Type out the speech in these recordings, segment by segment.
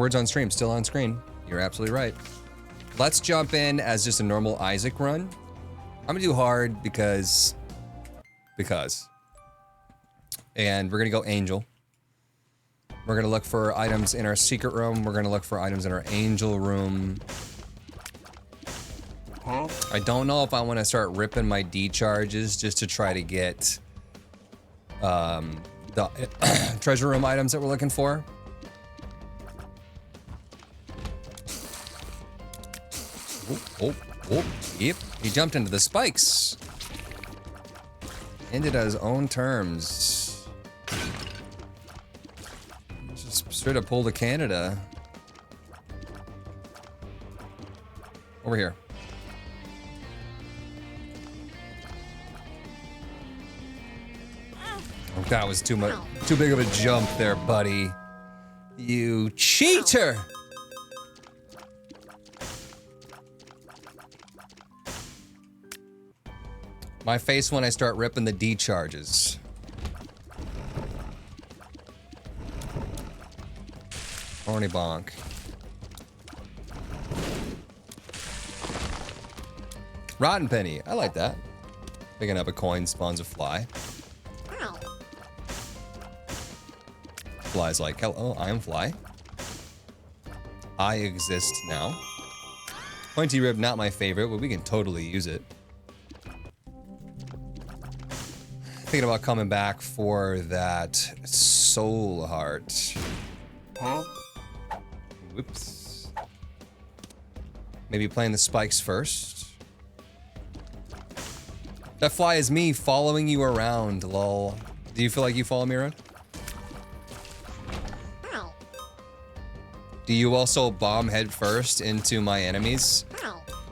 Words on stream, still on screen. You're absolutely right. Let's jump in as just a normal Isaac run. I'm gonna do hard because. And we're gonna go Angel. We're gonna look for items in our secret room. We're gonna look for items in our Angel room. I don't know if I want to start ripping my D charges just to try to get the treasure room items that we're looking for. Oh, yep. He jumped into the spikes. Ended at his own terms. Just straight up pulled to Canada. Over here. Oh, that was too big of a jump there, buddy. You cheater! My face when I start ripping the D charges. Horny bonk. Rotten penny. I like that. Picking up a coin spawns a fly. Fly's like, hello, I am fly. I exist now. Pointy rib, not my favorite, but we can totally use it. Thinking about coming back for that soul heart. Huh? Whoops. Maybe playing the spikes first. That fly is me following you around, lol. Do you feel like you follow me around? Do you also bomb head first into my enemies?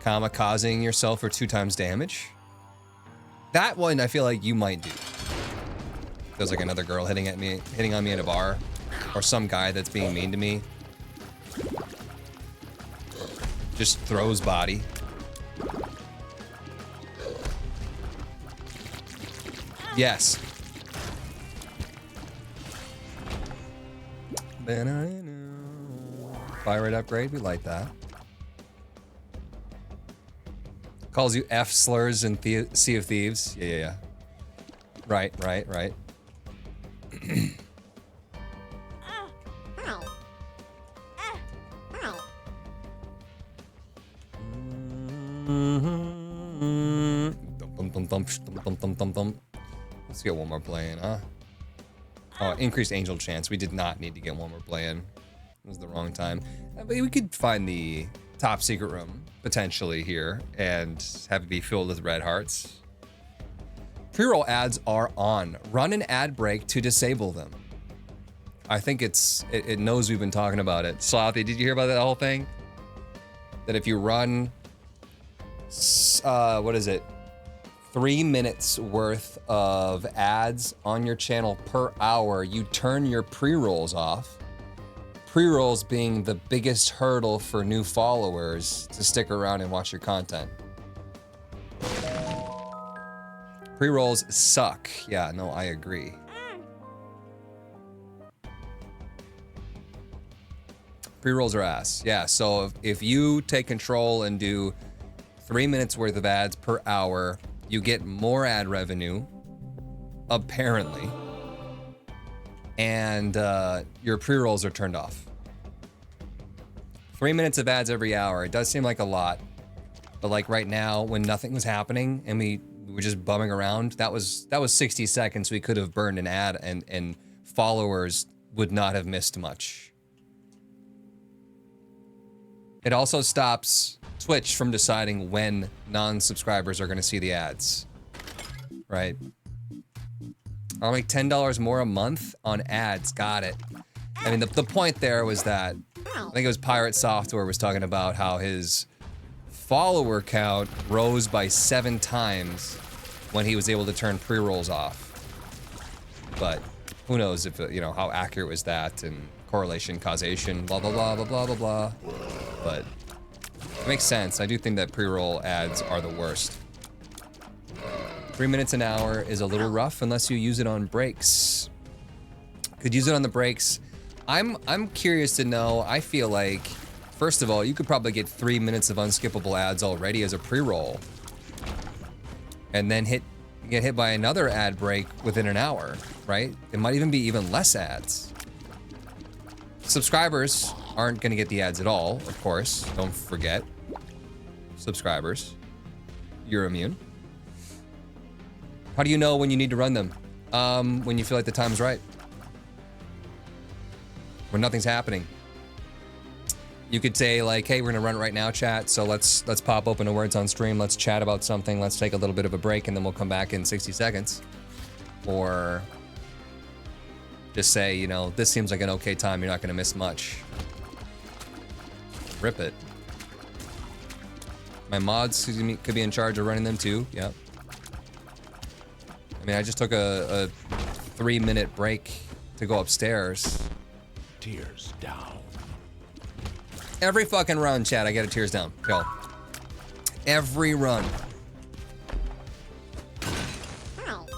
Kamikazing yourself for 2 times damage? That one I feel like you might do. Feels like another girl hitting on me in a bar. Or some guy that's being mean to me. Just throws body. Yes. Fire rate upgrade, we like that. Calls you F slurs in Sea of Thieves. Yeah. Right. Let's get one more play in, huh? Oh, increased angel chance. We did not need to get one more play in. It was the wrong time. But we could find the top secret room, potentially, here, and have it be filled with red hearts. Pre-roll ads are on. Run an ad break to disable them. I think it knows we've been talking about it. Slothy, did you hear about that whole thing? That if you run, what is it? 3 minutes worth of ads on your channel per hour, you turn your pre-rolls off. Pre-rolls being the biggest hurdle for new followers to stick around and watch your content. Pre-rolls suck. Yeah, no, I agree. Pre-rolls are ass. Yeah, so if you take control and do 3 minutes worth of ads per hour, you get more ad revenue, apparently, and your pre-rolls are turned off. 3 minutes of ads every hour. It does seem like a lot, but like right now, when nothing was happening and we were just bumming around, that was 60 seconds we could have burned an ad, and followers would not have missed much. It also stops Twitch from deciding when non-subscribers are going to see the ads, right? I'll make $10 more a month on ads. Got it. I mean, the point there was that I think it was Pirate Software was talking about how his follower count rose by 7 times when he was able to turn pre-rolls off. But who knows if how accurate was that, and correlation, causation, blah blah blah blah blah blah blah. But it makes sense. I do think that pre-roll ads are the worst. 3 minutes an hour is a little rough unless you use it on breaks. Could use it on the breaks. I'm curious to know. I feel like, first of all, you could probably get 3 minutes of unskippable ads already as a pre-roll, and then get hit by another ad break within an hour, right? It might even be even less ads. Subscribers aren't going to get the ads at all, of course. Don't forget, subscribers, you're immune. How do you know when you need to run them? When you feel like the time's right. When nothing's happening. You could say like, hey, we're gonna run it right now, chat. So let's pop open a Words on Stream. Let's chat about something. Let's take a little bit of a break and then we'll come back in 60 seconds. Or just say, you know, this seems like an okay time. You're not gonna miss much. Rip it. My mods could be in charge of running them too. Yep. I mean, I just took a 3-minute break to go upstairs. Tears down. Every fucking run, chat, I get a tears down. Go. Every run.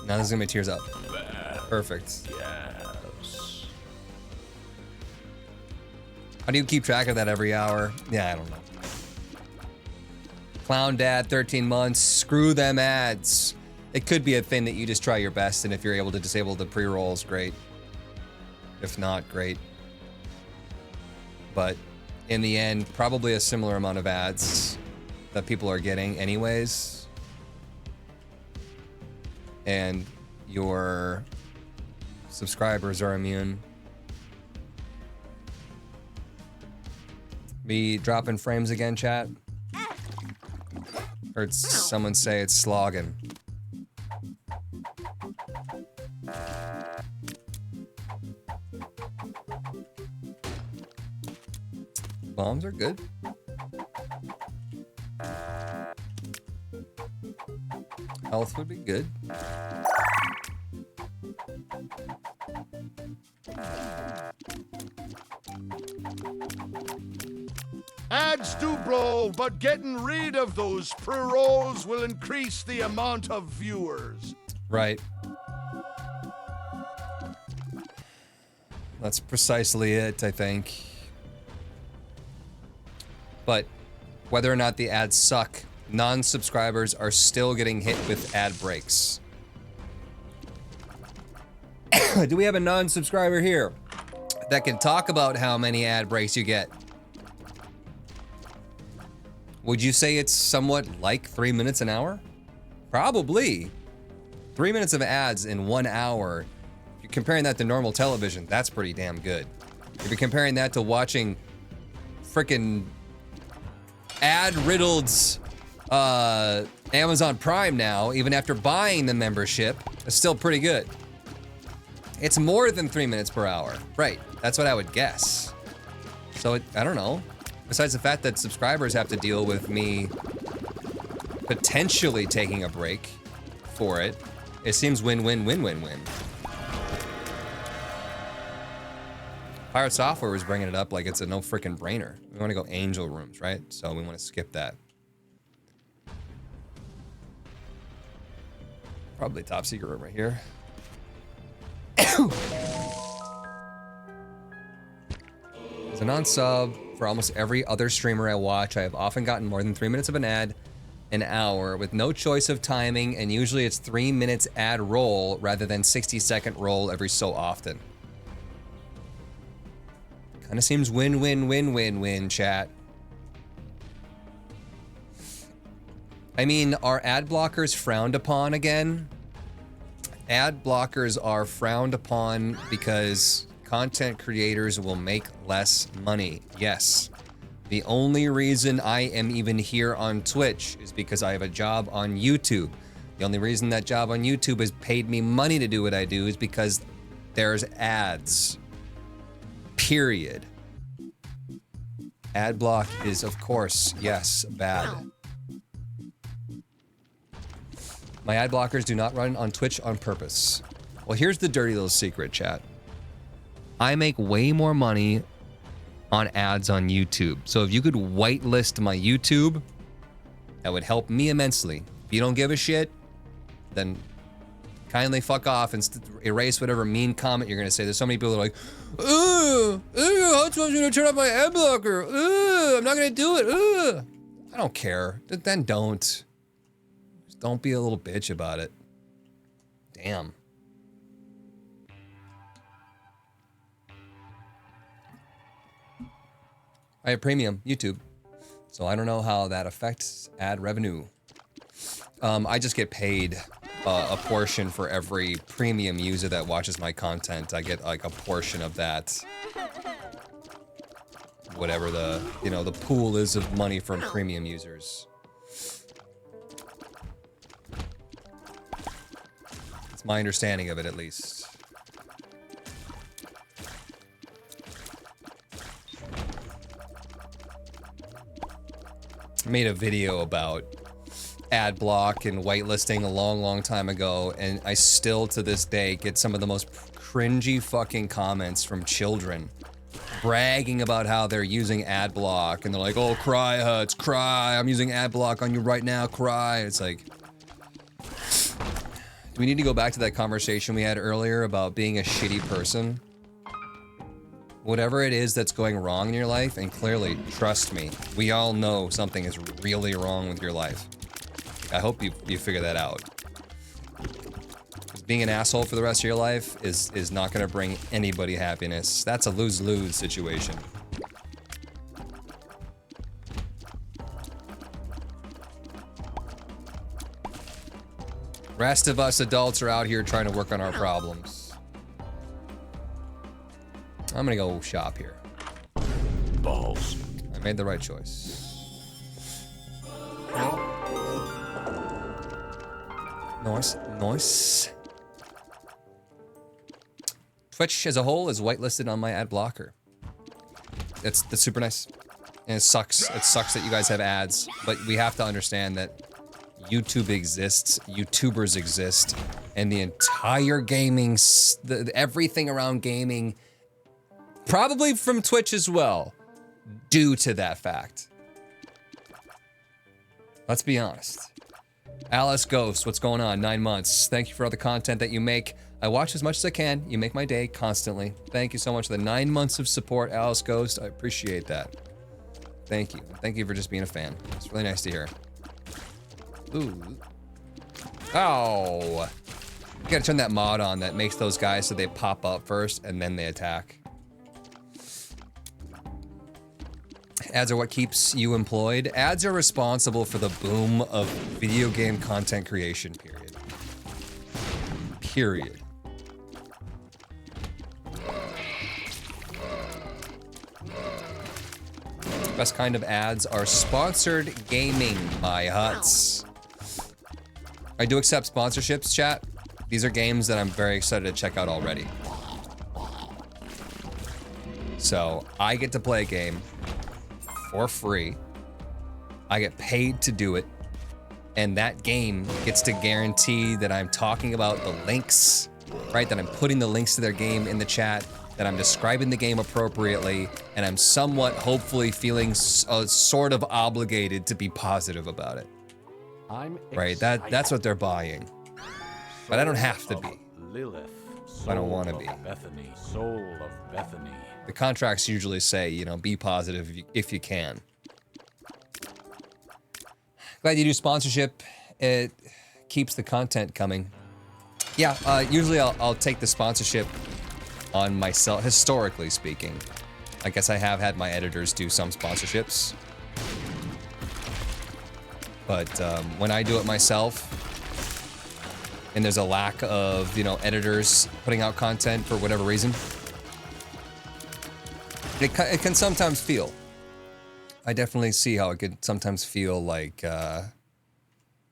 Now this is gonna be tears up. Perfect. Yes. How do you keep track of that every hour? Yeah, I don't know. Clown Dad, 13 months. Screw them ads. It could be a thing that you just try your best, and if you're able to disable the pre-rolls, great. If not, great. But in the end, probably a similar amount of ads that people are getting anyways. And your subscribers are immune. Be dropping frames again, chat? Heard someone say it's slogging. Bombs are good. Health would be good. Ads do blow, but getting rid of those pre-rolls will increase the amount of viewers. Right. That's precisely it, I think. But whether or not the ads suck, non-subscribers are still getting hit with ad breaks. Do we have a non-subscriber here that can talk about how many ad breaks you get? Would you say it's somewhat like 3 minutes an hour? Probably. 3 minutes of ads in 1 hour. If you're comparing that to normal television, that's pretty damn good. If you're comparing that to watching frickin' ad-riddled Amazon Prime now, even after buying the membership, it's still pretty good. It's more than 3 minutes per hour. Right, that's what I would guess. So, I don't know. Besides the fact that subscribers have to deal with me potentially taking a break for it, it seems win-win-win-win-win. Pirate Software was bringing it up like it's a no freaking brainer. We want to go angel rooms, right? So we want to skip that. Probably top secret room right here. As a non-sub, for almost every other streamer I watch, I have often gotten more than 3 minutes of an ad an hour with no choice of timing, and usually it's 3 minutes ad roll rather than 60-second roll every so often. Kind of seems win-win-win-win-win, chat. I mean, are ad blockers frowned upon again? Ad blockers are frowned upon because content creators will make less money. Yes. The only reason I am even here on Twitch is because I have a job on YouTube. The only reason that job on YouTube has paid me money to do what I do is because there's ads. Period. Ad block is, of course, yes, bad. My ad blockers do not run on Twitch on purpose. Well, here's the dirty little secret, chat. I make way more money on ads on YouTube. So if you could whitelist my YouTube, that would help me immensely. If you don't give a shit, then Kindly fuck off and erase whatever mean comment you're gonna say. There's so many people that are like, how am I gonna turn off my ad blocker? I'm not gonna do it. I don't care. Then don't. Just don't be a little bitch about it. Damn. I have premium YouTube, so I don't know how that affects ad revenue. I just get paid a portion for every premium user that watches my content. I get like a portion of that. Whatever the, the pool is of money from premium users. It's my understanding of it, at least. I made a video about ad block and whitelisting a long time ago, and I still to this day get some of the most cringy fucking comments from children bragging about how they're using ad block, and they're like, oh, cry Huts, cry, I'm using ad block on you right now, cry. It's like, do we need to go back to that conversation we had earlier about being a shitty person? Whatever it is that's going wrong in your life, and clearly, trust me, we all know something is really wrong with your life. I hope you figure that out. Because being an asshole for the rest of your life is not going to bring anybody happiness. That's a lose-lose situation. Rest of us adults are out here trying to work on our problems. I'm gonna go shop here. Balls. I made the right choice. Nice. Twitch as a whole is whitelisted on my ad blocker. That's super nice. And it sucks. It sucks that you guys have ads, but we have to understand that YouTube exists, YouTubers exist, and the entire gaming, everything around gaming, probably from Twitch as well, due to that fact. Let's be honest. Alice Ghost, what's going on? 9 months. Thank you for all the content that you make. I watch as much as I can. You make my day constantly. Thank you so much for the 9 months of support, Alice Ghost. I appreciate that. Thank you. Thank you for just being a fan. It's really nice to hear. Ooh. Oh. You gotta turn that mod on that makes those guys so they pop up first and then they attack. Ads are what keeps you employed. Ads are responsible for the boom of video game content creation, period. Period. Best kind of ads are sponsored gaming, my huts. I do accept sponsorships, chat. These are games that I'm very excited to check out already. So, I get to play a game for free. I get paid to do it. And that game gets to guarantee that I'm talking about the links, right? That I'm putting the links to their game in the chat, that I'm describing the game appropriately, and I'm somewhat, hopefully, feeling sort of obligated to be positive about it. Right? That's what they're buying. But I don't have to be. Lilith, I don't want to be. Bethany, soul of Bethany. The contracts usually say, be positive if you can. Glad you do sponsorship. It keeps the content coming. Yeah, usually I'll take the sponsorship on myself, historically speaking. I guess I have had my editors do some sponsorships. But when I do it myself, and there's a lack of, editors putting out content for whatever reason, it can sometimes feel. I definitely see how it could sometimes feel like, yeah,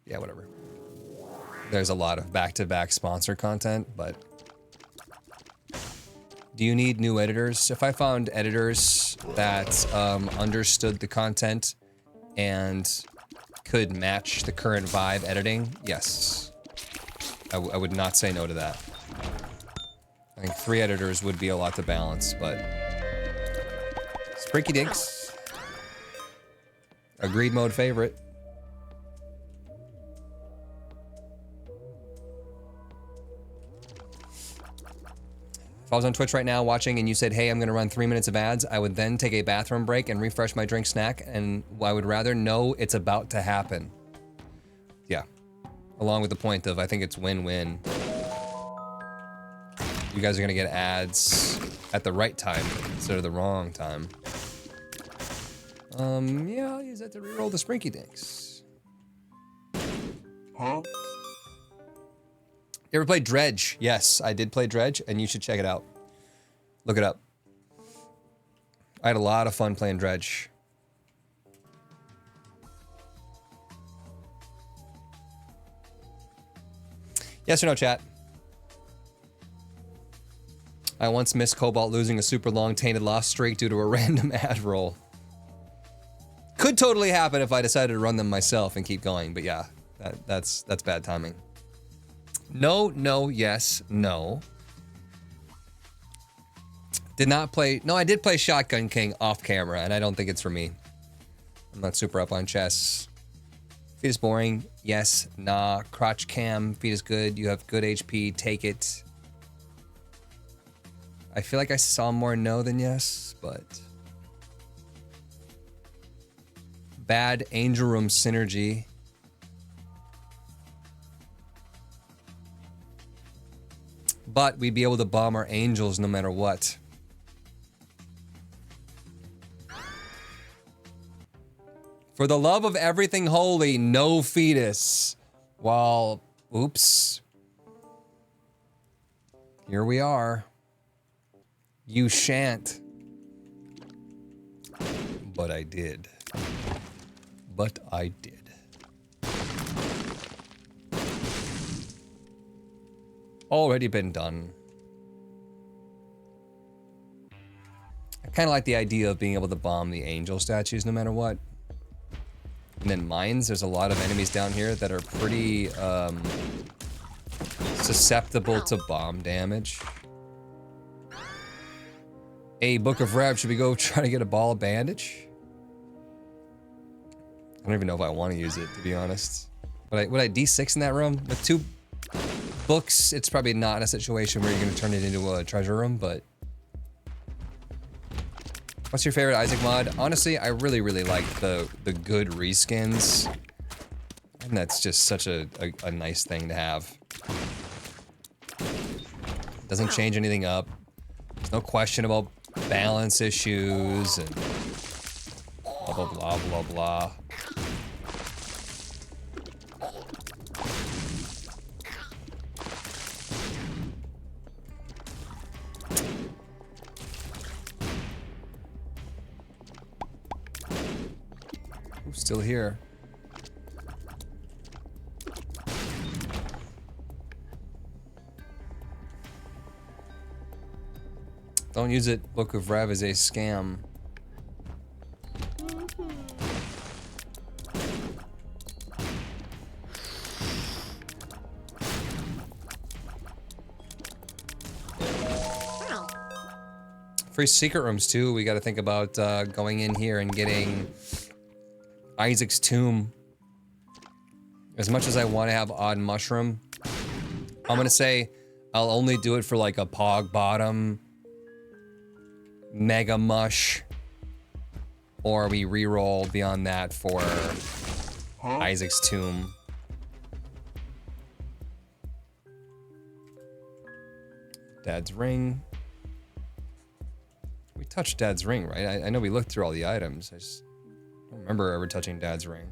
whatever. There's a lot of back-to-back sponsor content, but do you need new editors? If I found editors that understood the content and could match the current vibe editing, yes. I would not say no to that. I think 3 editors would be a lot to balance, but Sprinky Dinks. Agreed mode favorite. If I was on Twitch right now watching and you said, hey, I'm gonna run 3 minutes of ads, I would then take a bathroom break and refresh my drink snack, and I would rather know it's about to happen. Yeah. Along with the point of, I think it's win-win. You guys are gonna get ads at the right time instead of the wrong time. Yeah, I'll use that to reroll the Sprinky Dinks. Huh? You ever played Dredge? Yes, I did play Dredge, and you should check it out. Look it up. I had a lot of fun playing Dredge. Yes or no, chat? I once missed Cobalt losing a super long tainted loss streak due to a random ad roll. Could totally happen if I decided to run them myself and keep going, but yeah, that's bad timing. No, no, yes, no. Did not play, no, I did play Shotgun King off camera, and I don't think it's for me. I'm not super up on chess. Feet is boring, yes, nah. Crotch cam, feet is good, you have good HP, take it. I feel like I saw more no than yes, but... Bad Angel Room synergy. But we'd be able to bomb our angels no matter what. For the love of everything holy, no fetus. Well, oops. Here we are. You shan't. But I did. But I did. Already been done. I kind of like the idea of being able to bomb the angel statues no matter what. And then mines, there's a lot of enemies down here that are pretty susceptible to bomb damage. Hey, Book of Rev, should we go try to get a ball of bandage? I don't even know if I want to use it, to be honest. Would I D6 in that room? With 2 books, it's probably not a situation where you're going to turn it into a treasure room, but... What's your favorite Isaac mod? Honestly, I really, really like the good reskins. And that's just such a nice thing to have. Doesn't change anything up. There's no question about balance issues and blah, blah, blah, blah, blah. Who's still here? Don't use it. Book of Rev is a scam. Free secret rooms too. We got to think about going in here and getting Isaac's tomb. As much as I want to have Odd Mushroom, I'm gonna say I'll only do it for like a Pog Bottom, Mega Mush, or we reroll beyond that for Isaac's tomb. Dad's ring. We touched Dad's ring, right? I know we looked through all the items. I just don't remember ever touching Dad's ring.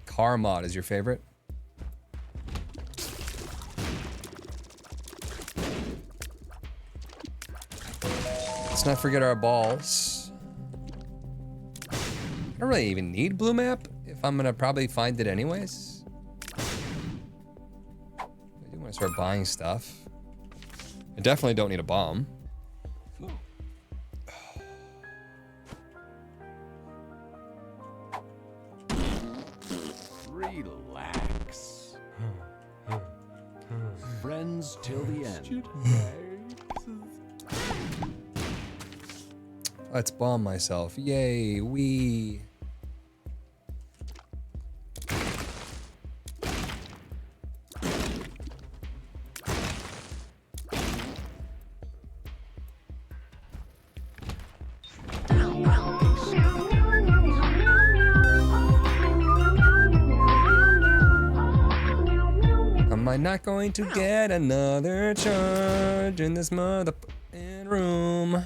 Car mod is your favorite? Let's not forget our balls. I don't really even need blue map if I'm gonna probably find it anyways. I do want to start buying stuff. I definitely don't need a bomb. Relax. Friends till the end. Let's bomb myself. Yay, we. I not going to get another charge in this mother room? One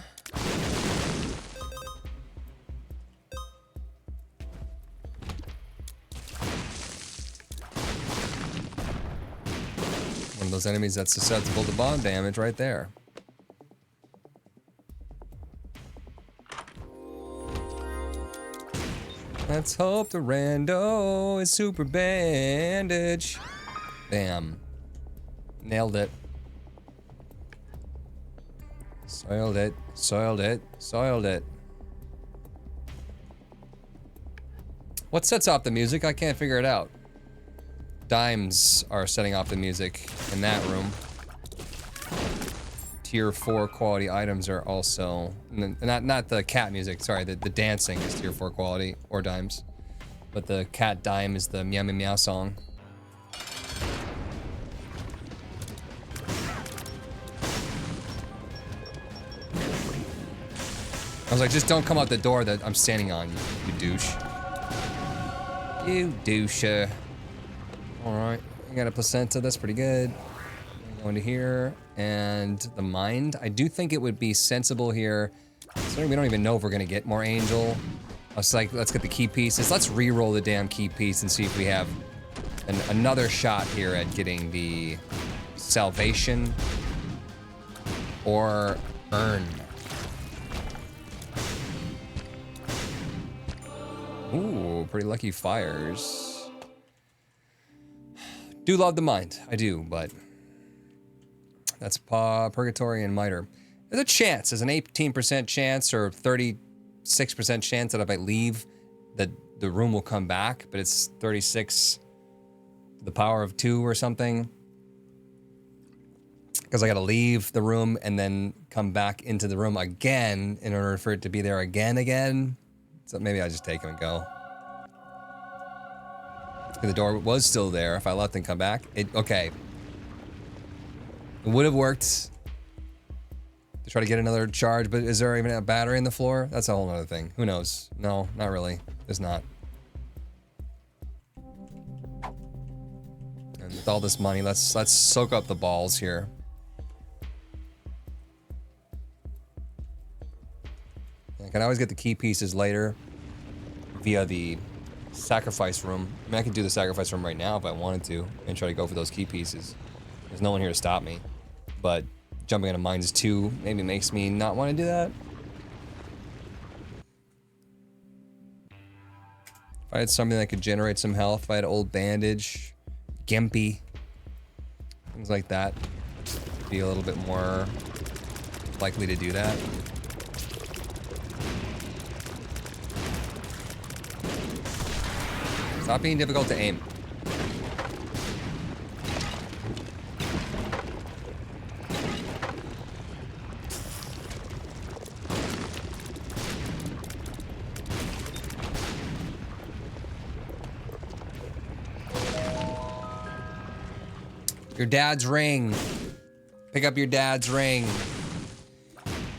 of those enemies that's susceptible to bomb damage right there. Let's hope the rando is super bandage. Bam. Nailed it. Soiled it, soiled it, soiled it. What sets off the music? I can't figure it out. Dimes are setting off the music in that room. Tier 4 quality items are also, not the cat music, sorry, the dancing is tier 4 quality, or dimes. But the cat dime is the meow meow meow song. I was like, just don't come out the door that I'm standing on, you douche. You douche. Alright, I got a placenta, that's pretty good. Go into here, and the mind. I do think it would be sensible here. So we don't even know if we're gonna get more angel. I was like, let's get the key pieces. Let's re-roll the damn key piece and see if we have another shot here at getting the salvation or earn. Ooh, pretty lucky fires. Do love the mind, I do, but that's Purgatory and Miter. There's a chance, there's an 18% chance or 36% chance that if I leave, that the room will come back, but it's 36 to the power of 2 or something. Because I gotta leave the room and then come back into the room again in order for it to be there again. So maybe I just take him and go. The door was still there if I left and come back. Okay. It would have worked to try to get another charge, but is there even a battery in the floor? That's a whole other thing. Who knows? No, not really. There's not. And with all this money, let's soak up the balls here. I can always get the key pieces later via the sacrifice room. I mean, I can do the sacrifice room right now if I wanted to and try to go for those key pieces. There's no one here to stop me. But jumping into mines 2 maybe makes me not want to do that. If I had something that could generate some health, if I had old bandage, Gimpy, things like that, be a little bit more likely to do that. Stop being difficult to aim. Your dad's ring. Pick up your dad's ring.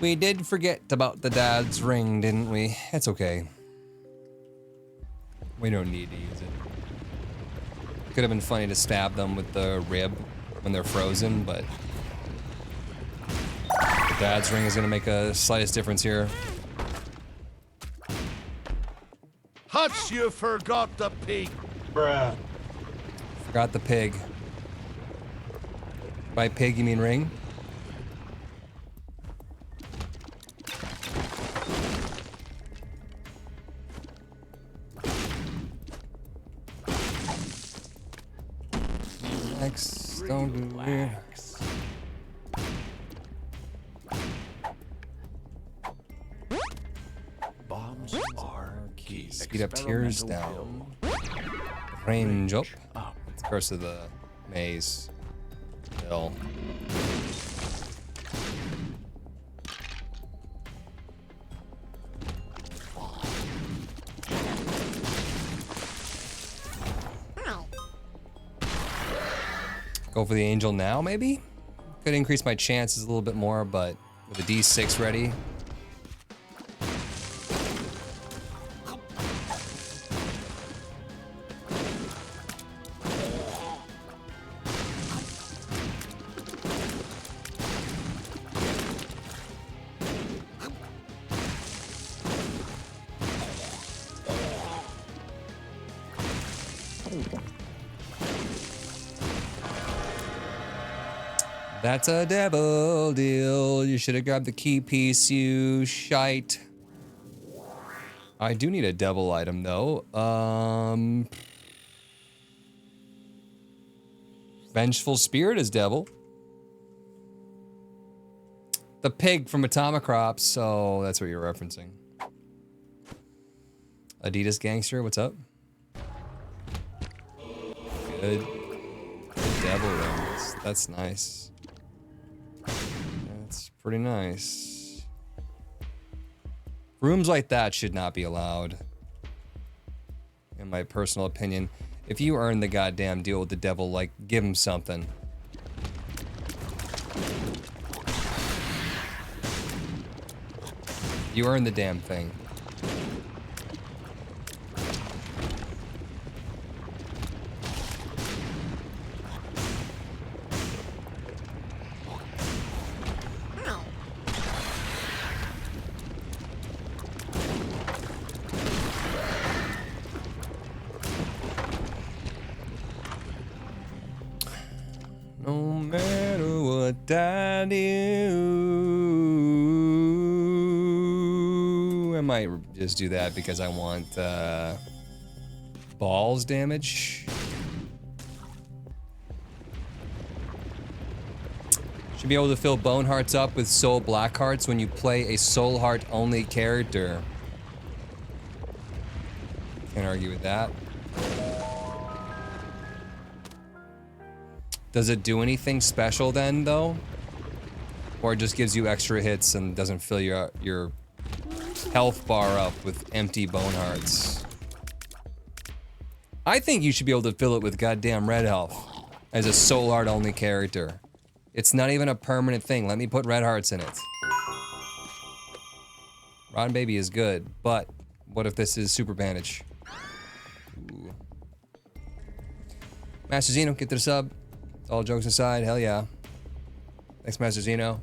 We did forget about the dad's ring, didn't we? It's okay. We don't need to use it. Could have been funny to stab them with the rib when they're frozen, but the dad's ring is gonna make a slightest difference here. Hutch, you forgot the pig. Bruh. Forgot the pig. By pig, you mean ring? Don't do it. Bombs are key. Speed up tears down. Range up. It's Curse of the Maze. Hill. Go for the angel now, maybe? Could increase my chances a little bit more, but with a D6 ready. That's a devil deal. You should have grabbed the key piece, you shite. I do need a devil item though. Vengeful Spirit is devil. The pig from Atomicrops, so that's what you're referencing. Adidas Gangster, what's up? Good. Good devil rings. That's nice. That's pretty nice. Rooms like that should not be allowed. In my personal opinion. If you earn the goddamn deal with the devil, like, give him something. You earned the damn thing. No matter what I do, I might just do that because I want balls damage. Should be able to fill bone hearts up with soul black hearts when you play a soul heart only character. Can't argue with that. Does it do anything special then, though? Or it just gives you extra hits and doesn't fill your health bar up with empty bone hearts? I think you should be able to fill it with goddamn red health as a soul heart only character. It's not even a permanent thing. Let me put red hearts in it. Rotten Baby is good, but what if this is super bandage? Ooh. Master Zeno, get to the sub. All jokes aside, hell yeah. Thanks, Master Zeno.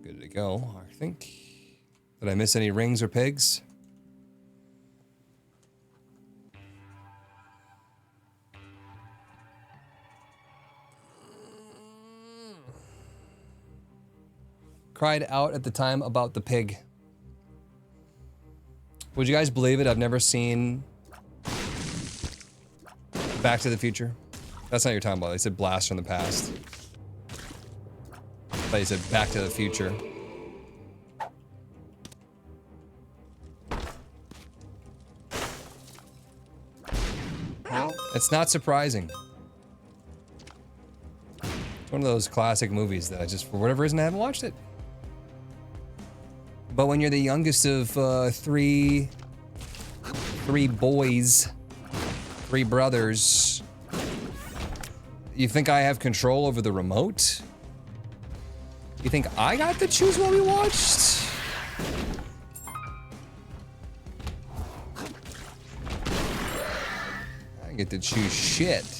Good to go, I think. Did I miss any rings or pigs? Cried out at the time about the pig. Would you guys believe it? I've never seen Back to the Future. That's not what you're talking about. They said Blast from the Past. But you said Back to the Future. It's not surprising. It's one of those classic movies that I just, for whatever reason, I haven't watched it. But when you're the youngest of three boys, three brothers, you think I have control over the remote? You think I got to choose what we watched? I get to choose shit.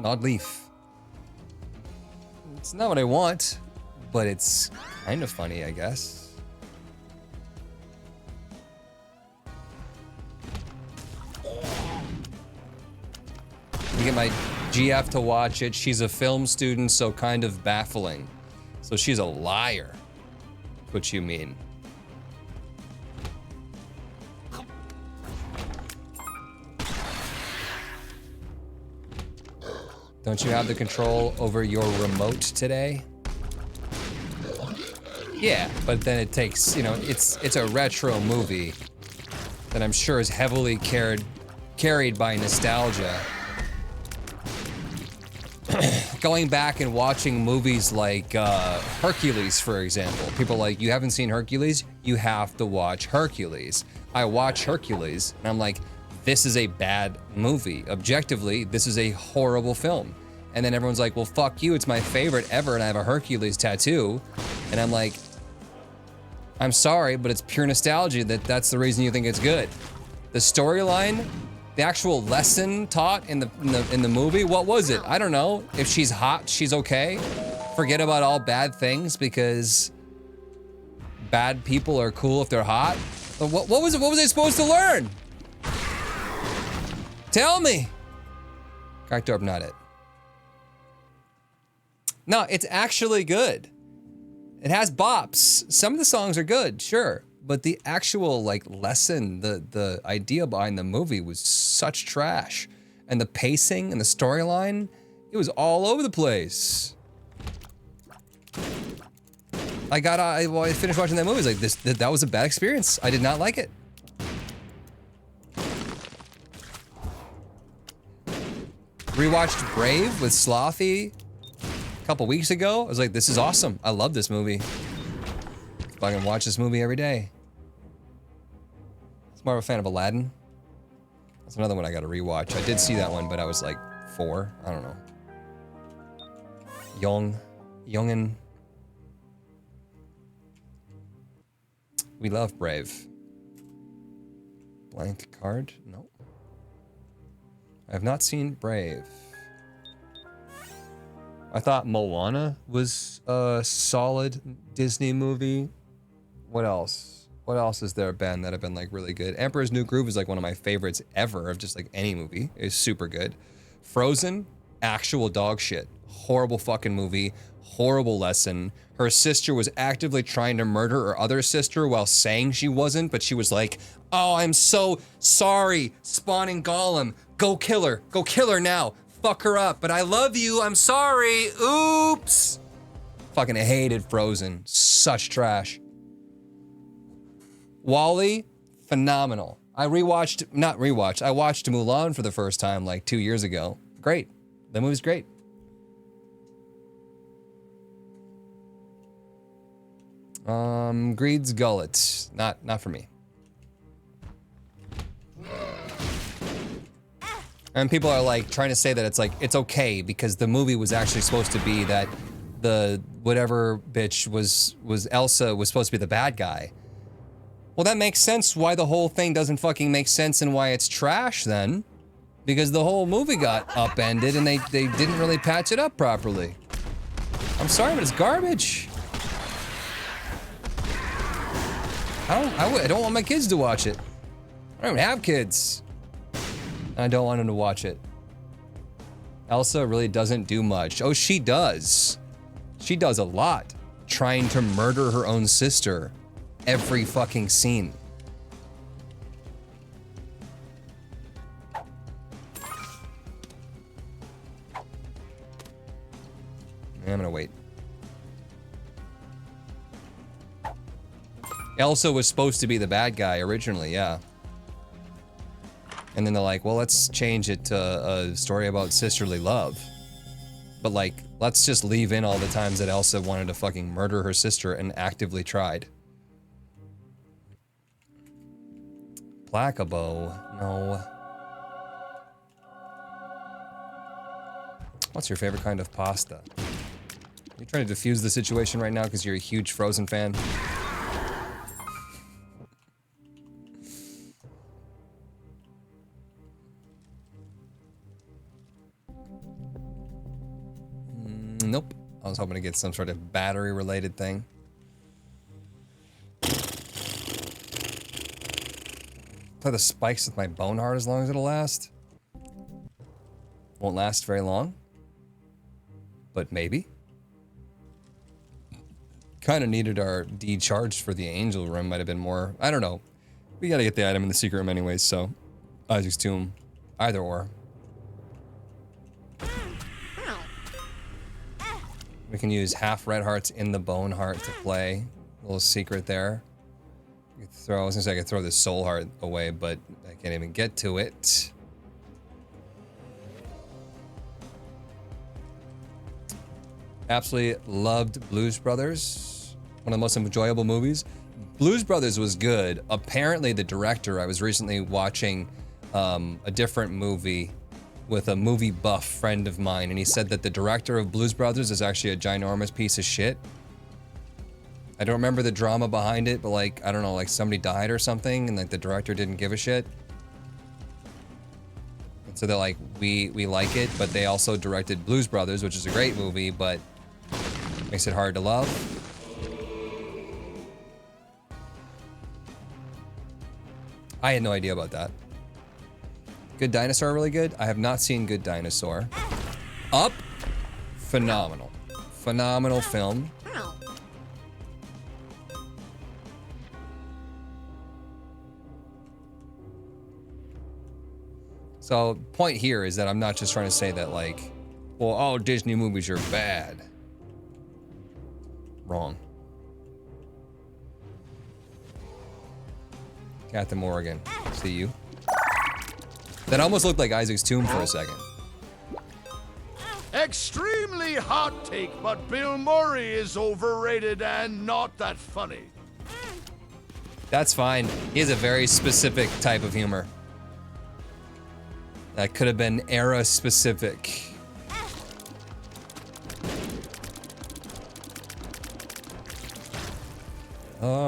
Odd leaf. It's not what I want, but it's kind of funny, I guess. You get my GF to watch it. She's a film student, so kind of baffling. So she's a liar. What you mean? Don't you have the control over your remote today? Yeah, but then it takes, you know, it's a retro movie that I'm sure is heavily carried by nostalgia. Going back and watching movies like Hercules, for example. People are like, you haven't seen Hercules? You have to watch Hercules. I watch Hercules, and I'm like, this is a bad movie. Objectively, this is a horrible film. And then everyone's like, well, fuck you, it's my favorite ever, and I have a Hercules tattoo. And I'm like, I'm sorry, but it's pure nostalgia that's the reason you think it's good. The storyline, the actual lesson taught in the movie, what was it? I don't know. If she's hot, she's okay. Forget about all bad things because bad people are cool if they're hot. But what was it? What was I supposed to learn? Tell me. Cracked Orb, not it. No, it's actually good. It has bops. Some of the songs are good, sure. But the actual like lesson, the idea behind the movie was such trash. And the pacing and the storyline, it was all over the place. I finished watching that movie. I was like, that was a bad experience. I did not like it. Rewatched Brave with Slothy a couple weeks ago. I was like, this is awesome. I love this movie. I can watch this movie every day. I'm more of a fan of Aladdin. That's another one I gotta rewatch. I did see that one, but I was like 4. I don't know. Youngin. We love Brave. Blank card? No. I have not seen Brave. I thought Moana was a solid Disney movie. What else? What else is there been that have been like really good? Emperor's New Groove is like one of my favorites ever of just like any movie. It's super good. Frozen, actual dog shit. Horrible fucking movie. Horrible lesson. Her sister was actively trying to murder her other sister while saying she wasn't, but she was like, oh, I'm so sorry, spawning Gollum. Go kill her. Go kill her now. Fuck her up. But I love you. I'm sorry. Oops. Fucking hated Frozen. Such trash. WALL-E, phenomenal. I watched Mulan for the first time like 2 years ago. Great. That movie's great. Greed's Gullet. Not for me. And people are like trying to say that it's like, it's okay because the movie was actually supposed to be that the whatever bitch was Elsa was supposed to be the bad guy. Well, that makes sense why the whole thing doesn't fucking make sense and why it's trash then. Because the whole movie got upended and they didn't really patch it up properly. I'm sorry, but it's garbage. I don't want my kids to watch it. I don't even have kids. I don't want them to watch it. Elsa really doesn't do much. Oh, she does. She does a lot. Trying to murder her own sister. Every fucking scene. I'm gonna wait. Elsa was supposed to be the bad guy originally, yeah. And then they're like, well, let's change it to a story about sisterly love. But like, let's just leave in all the times that Elsa wanted to fucking murder her sister and actively tried. Placabo, no. What's your favorite kind of pasta? Are you trying to defuse the situation right now because you're a huge Frozen fan? Nope. I was hoping to get some sort of battery-related thing. Play the spikes with my bone heart as long as it'll last. Won't last very long. But maybe. Kind of needed our D charged for the angel room. Might have been more. I don't know. We gotta get the item in the secret room anyways, so. Isaac's Tomb. Either or. We can use half red hearts in the bone heart to play. A little secret there. I was gonna say I could throw this soul heart away, but I can't even get to it. Absolutely loved Blues Brothers. One of the most enjoyable movies. Blues Brothers was good. Apparently the director, I was recently watching a different movie with a movie buff friend of mine, and he said that the director of Blues Brothers is actually a ginormous piece of shit. I don't remember the drama behind it, but like, I don't know, like somebody died or something, and like the director didn't give a shit. So they're like, we like it, but they also directed Blues Brothers, which is a great movie, but makes it hard to love. I had no idea about that. Good Dinosaur, really good? I have not seen Good Dinosaur. Up? Phenomenal. Phenomenal film. So, point here is that I'm not just trying to say that, like, well, all Disney movies are bad. Wrong. Captain Morgan. See you. That almost looked like Isaac's tomb for a second. Extremely hot take, but Bill Murray is overrated and not that funny. That's fine. He has a very specific type of humor. That could have been era specific. Oh,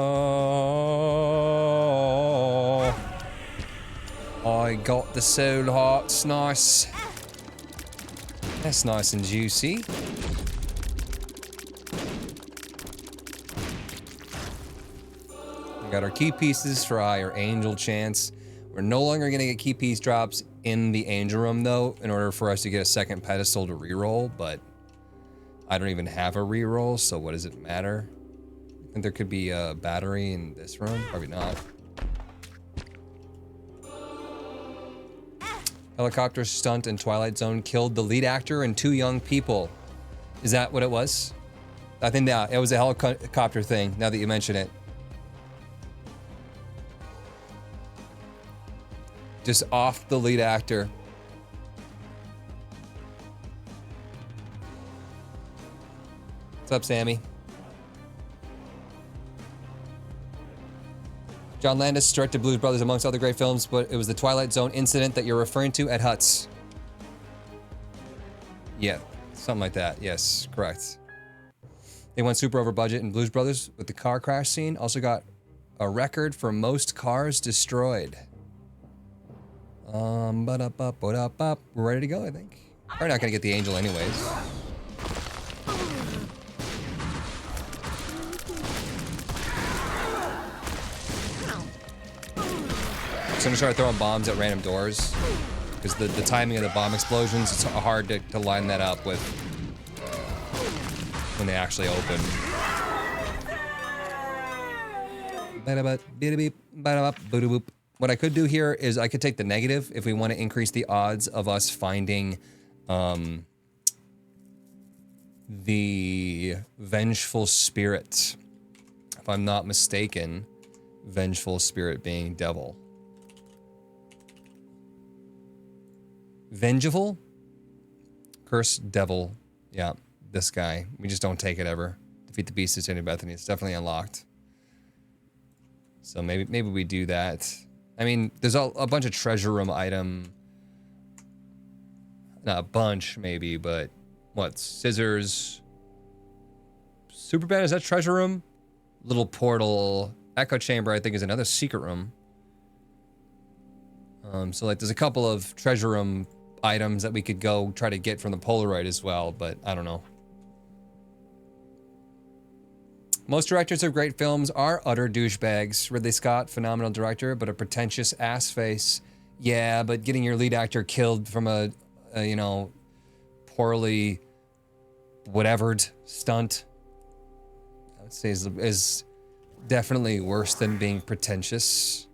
I got the soul hearts. Nice. That's nice and juicy. We got our key pieces for our angel chance. We're no longer gonna get key piece drops in the angel room though, in order for us to get a second pedestal to reroll, but I don't even have a reroll, so what does it matter? I think there could be a battery in this room, probably not. Helicopter stunt in Twilight Zone killed the lead actor and 2 young people. Is that what it was? I think that it was a helicopter thing, now that you mention it. Just off the lead actor. What's up, Sammy? John Landis directed Blues Brothers amongst other great films, but it was the Twilight Zone incident that you're referring to at Huts. Yeah, something like that. Yes, correct. They went super over budget in Blues Brothers with the car crash scene. Also got a record for most cars destroyed. We're ready to go, I think. We're not gonna get the angel anyways. So I'm gonna start throwing bombs at random doors. Because the timing of the bomb explosions, it's hard to line that up with when they actually open. What I could do here is I could take the negative if we want to increase the odds of us finding the Vengeful Spirit. If I'm not mistaken, Vengeful Spirit being devil. Vengeful? Cursed devil. Yeah, this guy. We just don't take it ever. Defeat the beast of Saint Bethany. It's definitely unlocked. So maybe we do that. I mean, there's a bunch of treasure room item. Not a bunch, maybe, but what? Scissors. Superbad, is that treasure room? Little portal. Echo chamber, I think, is another secret room. So like, there's a couple of treasure room items that we could go try to get from the Polaroid as well, but I don't know. Most directors of great films are utter douchebags. Ridley Scott, phenomenal director, but a pretentious ass face. Yeah, but getting your lead actor killed from a you know, poorly whatevered stunt, I would say is definitely worse than being pretentious.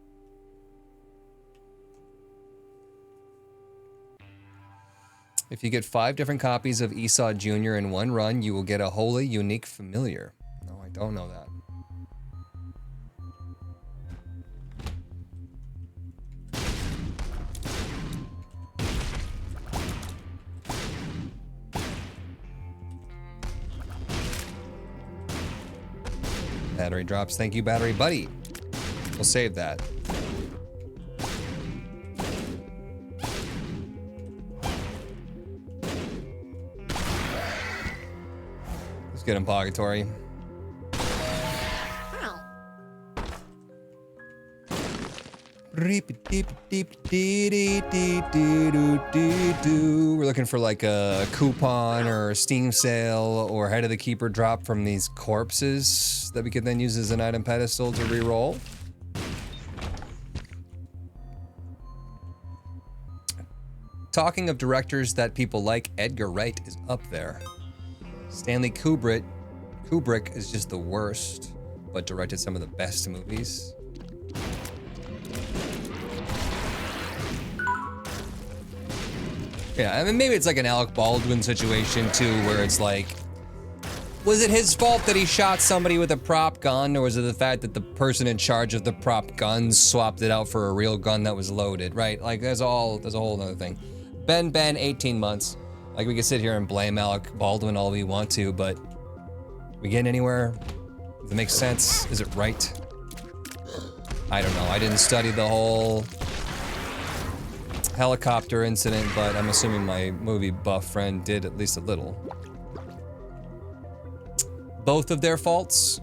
If you get 5 different copies of Esau Jr. in one run, you will get a wholly unique familiar. No, I don't know that. Battery drops. Thank you, Battery Buddy. We'll save that. Let's get him Purgatory. We're looking for like a coupon or a Steam sale or Head of the Keeper drop from these corpses that we could then use as an item pedestal to re-roll. Talking of directors that people like, Edgar Wright is up there. Stanley Kubrick is just the worst, but directed some of the best movies. Yeah, I mean, maybe it's like an Alec Baldwin situation too, where it's like, was it his fault that he shot somebody with a prop gun, or was it the fact that the person in charge of the prop guns swapped it out for a real gun that was loaded, right? Like, there's a whole other thing. Ben, 18 months. Like, we could sit here and blame Alec Baldwin all we want to, but we getting anywhere? Does it make sense? Is it right? I don't know. I didn't study the whole helicopter incident, but I'm assuming my movie buff friend did at least a little. Both of their faults?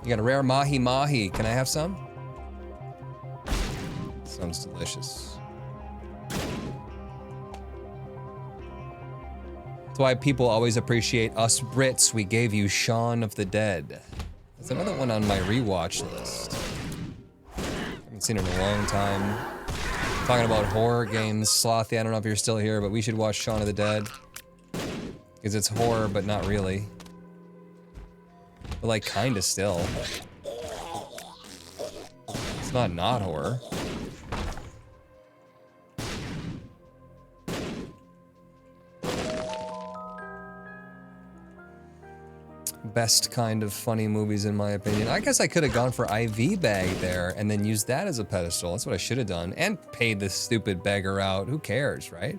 You got a rare mahi mahi. Can I have some? Sounds delicious. That's why people always appreciate us Brits. We gave you Shaun of the Dead. That's another one on my rewatch list. Haven't seen it in a long time. Talking about horror games, Slothy, I don't know if you're still here, but we should watch Shaun of the Dead. Because it's horror, but not really. But like, kinda still. It's not horror. Best kind of funny movies in my opinion. I guess I could have gone for IV Bag there and then used that as a pedestal. That's what I should have done. And paid this stupid beggar out. Who cares, right?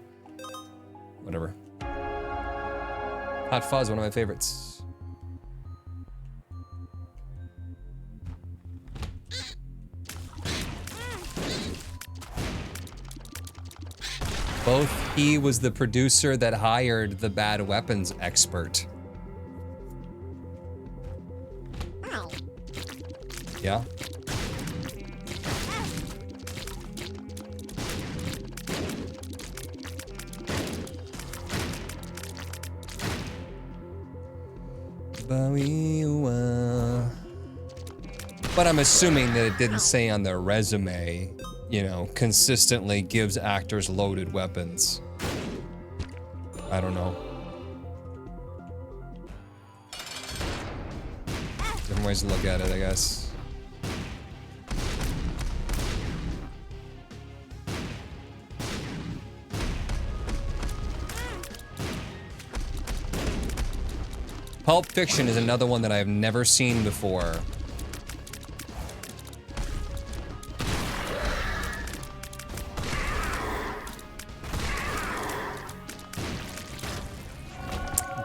Whatever. Hot Fuzz, one of my favorites. Both he was the producer that hired the bad weapons expert. Yeah. But I'm assuming that it didn't say on their resume, you know, consistently gives actors loaded weapons. I don't know. Different ways to look at it, I guess. Pulp Fiction is another one that I have never seen before.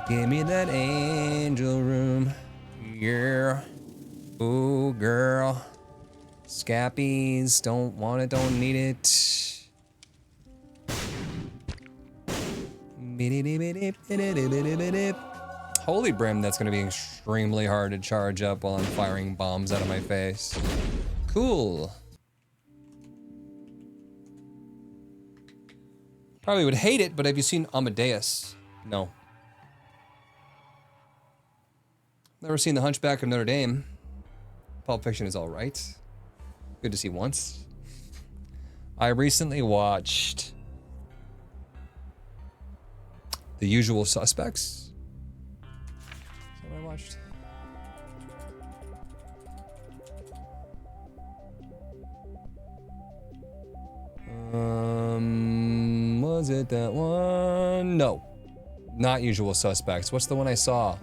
Give me that angel room. Yeah. Ooh, girl. Scappies. Don't want it, don't need it. Holy Brim, that's gonna be extremely hard to charge up while I'm firing bombs out of my face. Cool. Probably would hate it, but have you seen Amadeus? No. Never seen The Hunchback of Notre Dame. Pulp Fiction is all right. Good to see once. I recently watched The Usual Suspects. Is that what I watched? Was it that one? No, not Usual Suspects. What's the one I saw?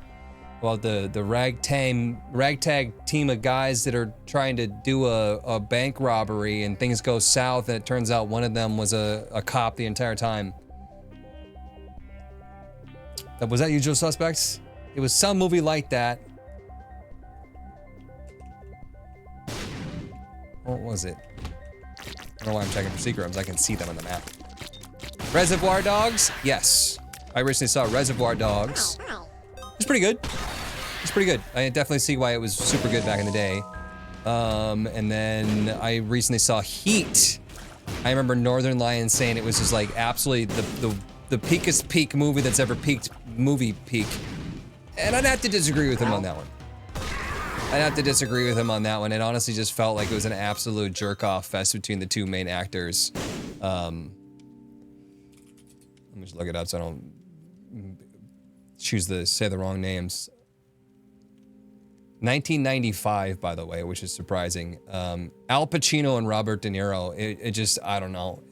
Well, the ragtag team of guys that are trying to do a bank robbery and things go south and it turns out one of them was a cop the entire time. Was that Usual Suspects? It was some movie like that. What was it? I don't know why I'm checking for secret rooms. I can see them on the map. Reservoir Dogs? Yes. I recently saw Reservoir Dogs. It's pretty good. It's pretty good. I definitely see why it was super good back in the day. And then I recently saw Heat. I remember Northern Lions saying it was just like absolutely the peakest peak movie that's ever peaked movie peak. And I'd have to disagree with him on that one. I'd have to disagree with him on that one. It honestly just felt like it was an absolute jerk-off fest between the two main actors. Let me just look it up so I don't say the wrong names. 1995, by the way, which is surprising. Al Pacino and Robert De Niro. It just, I don't know.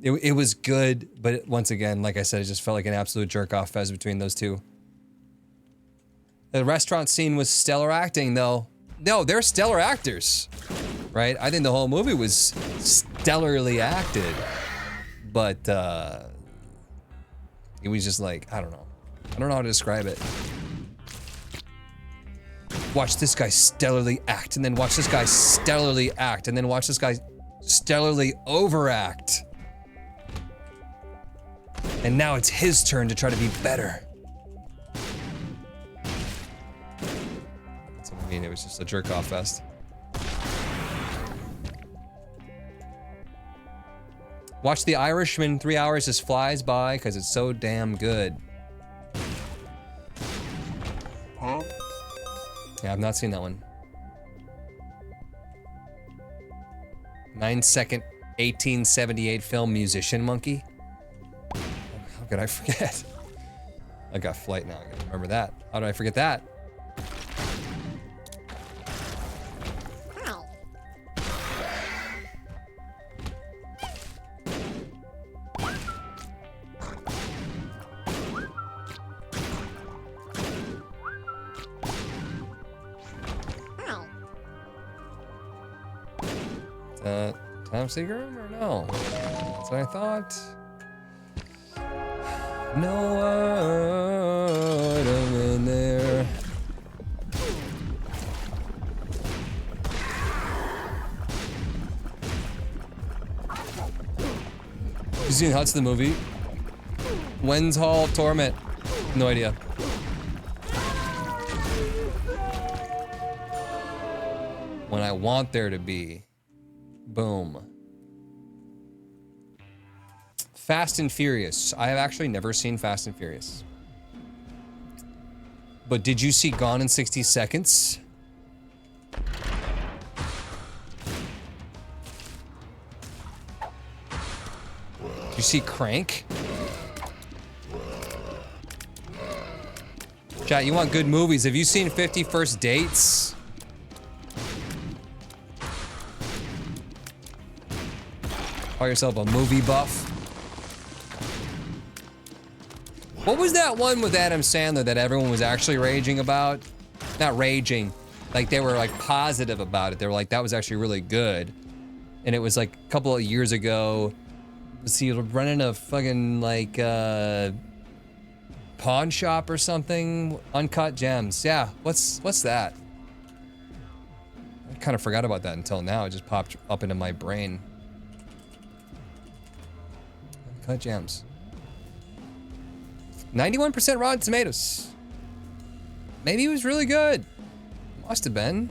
It was good, but once again, like I said, it just felt like an absolute jerk-off fest between those two. The restaurant scene was stellar acting, though. No, they're stellar actors, right? I think the whole movie was stellarly acted, but it was just like, I don't know. I don't know how to describe it. Watch this guy stellarly act, and then watch this guy stellarly act, and then watch this guy stellarly overact. And now it's his turn to try to be better. That's what I mean, it was just a jerk-off fest. Watch The Irishman, 3 hours just flies by because it's so damn good. Huh? Yeah, I've not seen that one. 9-second, 1878 film Musician Monkey. How could I forget? I got Flight now, I gotta remember that. How did I forget that? Time Seeker or no? That's what I thought. No, I'd have been there. You seen Huts the movie? When's Hall of Torment? No idea. When I want there to be. Boom. Fast and Furious. I have actually never seen Fast and Furious. But did you see Gone in 60 Seconds? Did you see Crank? Chat, you want good movies. Have you seen 50 First Dates? Call yourself a movie buff. What was that one with Adam Sandler that everyone was actually raging about? Not raging, like they were like positive about it. They were like, that was actually really good. And it was like a couple of years ago. Was he running a fucking like pawn shop or something? Uncut Gems. Yeah, what's that? I kind of forgot about that until now. It just popped up into my brain. Uncut Gems. 91% Rotten Tomatoes. Maybe he was really good. Must have been.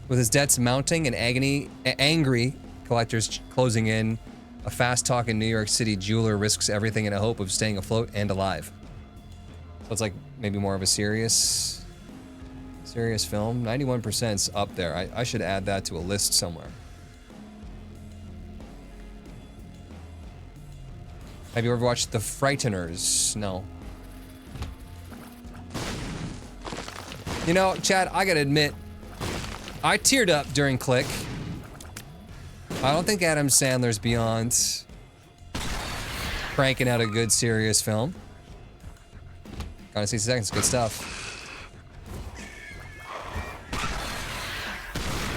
With his debts mounting and angry collectors closing in, a fast-talking New York City jeweler risks everything in a hope of staying afloat and alive. So it's like maybe more of a serious film. 91%'s up there. I should add that to a list somewhere. Have you ever watched The Frighteners? No. You know, Chad, I gotta admit, I teared up during Click. I don't think Adam Sandler's beyond cranking out a good, serious film. Gone in 60 Seconds, good stuff.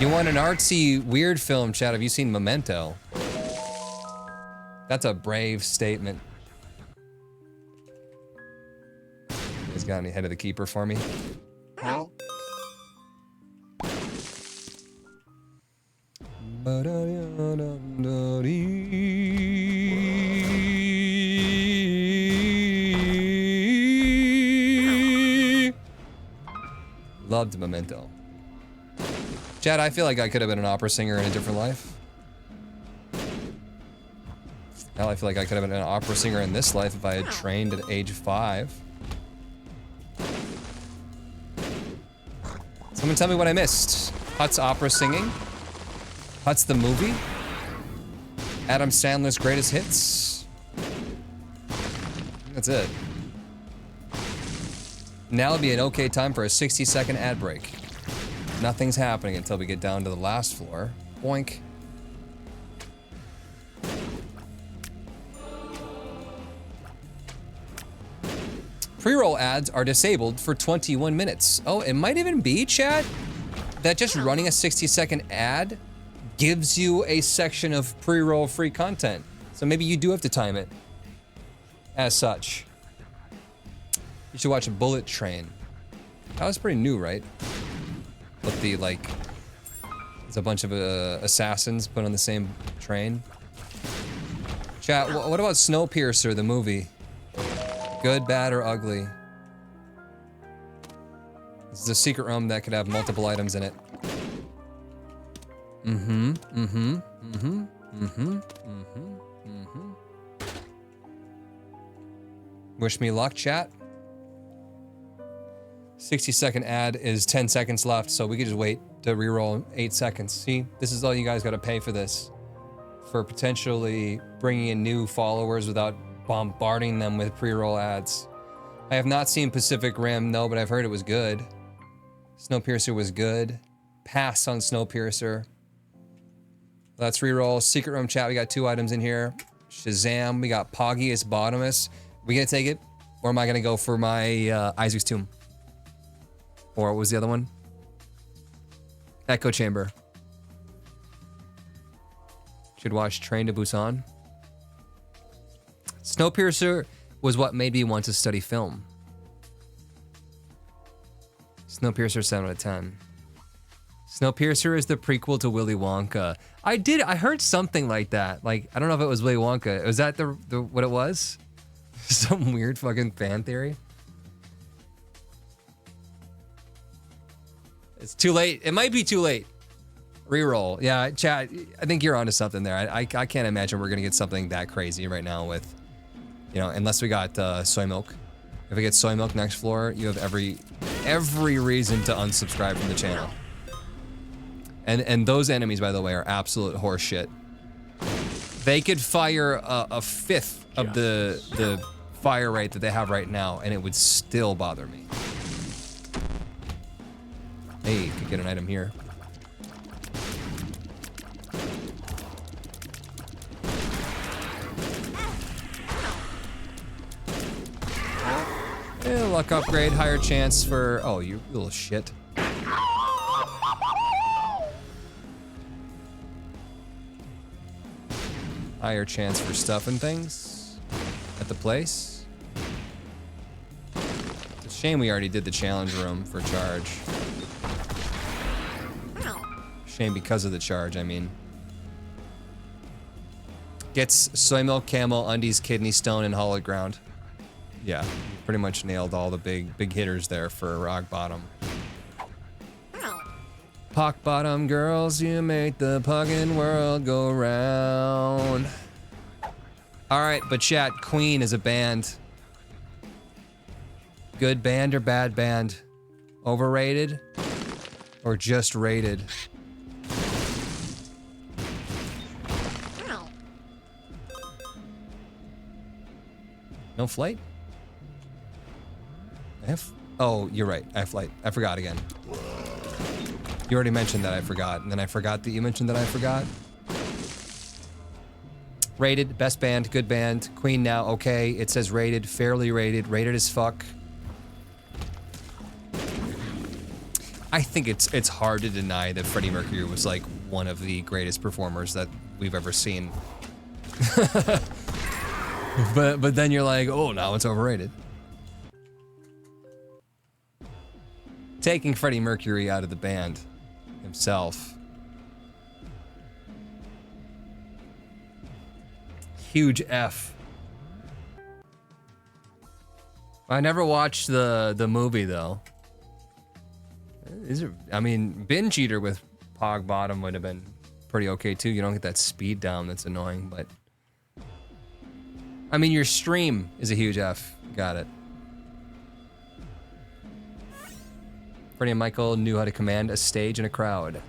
You want an artsy, weird film, Chad? Have you seen Memento? That's a brave statement. You guys got any Head of the Keeper for me? Huh? Loved Memento. Chad, I feel like I could have been an opera singer in a different life. Hell, I feel like I could have been an opera singer in this life if I had trained at age 5. Someone tell me what I missed. Hut's opera singing? Hut's the movie? Adam Sandler's greatest hits? That's it. Now would be an okay time for a 60-second ad break. Nothing's happening until we get down to the last floor. Boink. Pre-roll ads are disabled for 21 minutes. Oh, it might even be, chat, that just running a 60-second ad gives you a section of pre-roll free content. So maybe you do have to time it as such. You should watch Bullet Train. That was pretty new, right? But the, like, it's a bunch of assassins put on the same train. Chat, what about Snowpiercer, the movie? Good, bad, or ugly? This is a secret room that could have multiple items in it. Wish me luck, chat. 60-second ad is 10 seconds left, so we could just wait to reroll 8 seconds. See, this is all you guys gotta pay for this. For potentially bringing in new followers without bombarding them with pre-roll ads. I have not seen Pacific Rim, no, but I've heard it was good. Snowpiercer was good. Pass on Snowpiercer. Let's reroll. Secret room chat, we got 2 items in here. Shazam, we got Poggiest Bottomus. We gonna take it? Or am I gonna go for my Isaac's Tomb? Or what was the other one? Echo Chamber. Should watch Train to Busan. Snowpiercer was what made me want to study film. Snowpiercer 7 out of 10. Snowpiercer is the prequel to Willy Wonka. I heard something like that. Like, I don't know if it was Willy Wonka. Was that the what it was? Some weird fucking fan theory. It's too late. It might be too late. Reroll. Yeah, chat, I think you're onto something there. I can't imagine we're gonna get something that crazy right now with, you know, unless we got soy milk. If we get soy milk next floor, you have every reason to unsubscribe from the channel. And those enemies, by the way, are absolute horseshit. They could fire a fifth of the fire rate that they have right now, and it would still bother me. Hey, could get an item here. Luck upgrade, higher chance for... Oh, you little shit. Higher chance for stuff and things at the place. It's a shame we already did the challenge room for charge. Shame because of the charge, I mean. Gets soy milk, camel, undies, kidney stone, and hollowed ground. Yeah, pretty much nailed all the big hitters there for rock bottom. Pock bottom girls, you make the puggin' world go round. All right, but chat, Queen is a band. Good band or bad band? Overrated or just rated? No flight? Oh, you're right. I have flight. I forgot again. You already mentioned that I forgot, and then I forgot that you mentioned that I forgot. Rated, best band, good band. Queen now, okay. It says rated, fairly rated, rated as fuck. I think it's hard to deny that Freddie Mercury was like one of the greatest performers that we've ever seen. But then you're like, oh, now it's overrated. Taking Freddie Mercury out of the band himself. Huge F. I never watched the movie though. I mean, Binge Eater with Pog Bottom would have been pretty okay too. You don't get that speed down that's annoying, but I mean, your stream is a huge F. Got it. Freddie and Michael knew how to command a stage and a crowd.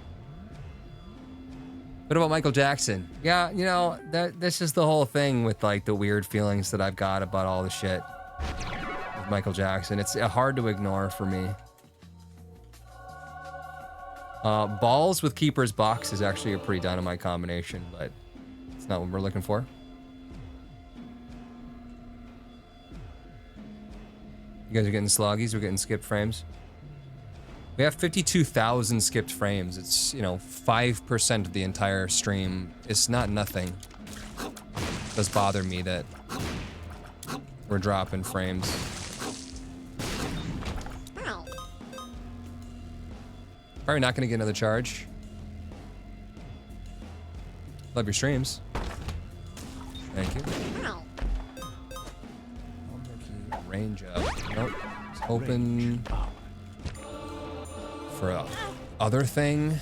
What about Michael Jackson? Yeah, you know, this is the whole thing with like the weird feelings that I've got about all the shit with Michael Jackson. It's hard to ignore for me. Balls with Keeper's Box is actually a pretty dynamite combination, but it's not what we're looking for. You guys are getting sloggies, we're getting skipped frames. We have 52,000 skipped frames. It's, you know, 5% of the entire stream. It's not nothing. It does bother me that we're dropping frames. Probably not gonna get another charge. Love your streams. Thank you. Range up. Nope. It's open for a other thing.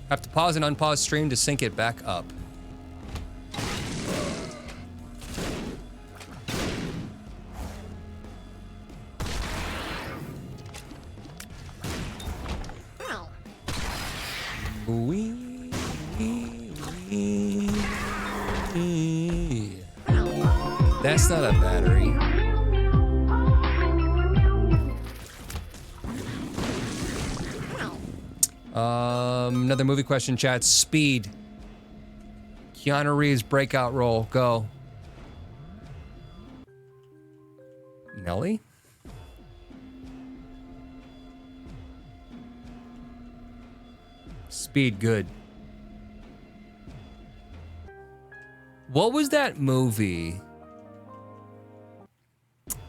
Have to pause and unpause stream to sync it back up. That's not a battery. Another movie question, chat. Speed. Keanu Reeves breakout role. Go. Nelly? Speed, good. What was that movie?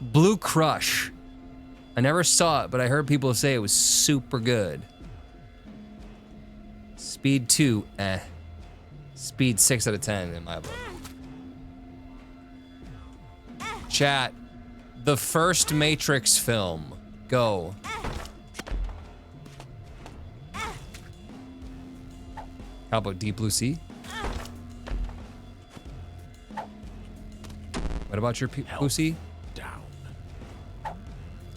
Blue Crush. I never saw it, but I heard people say it was super good. Speed 2, eh. Speed 6 out of 10 in my book. Chat. The first Matrix film. Go. How about Deep Blue Sea? What about your Blue Sea?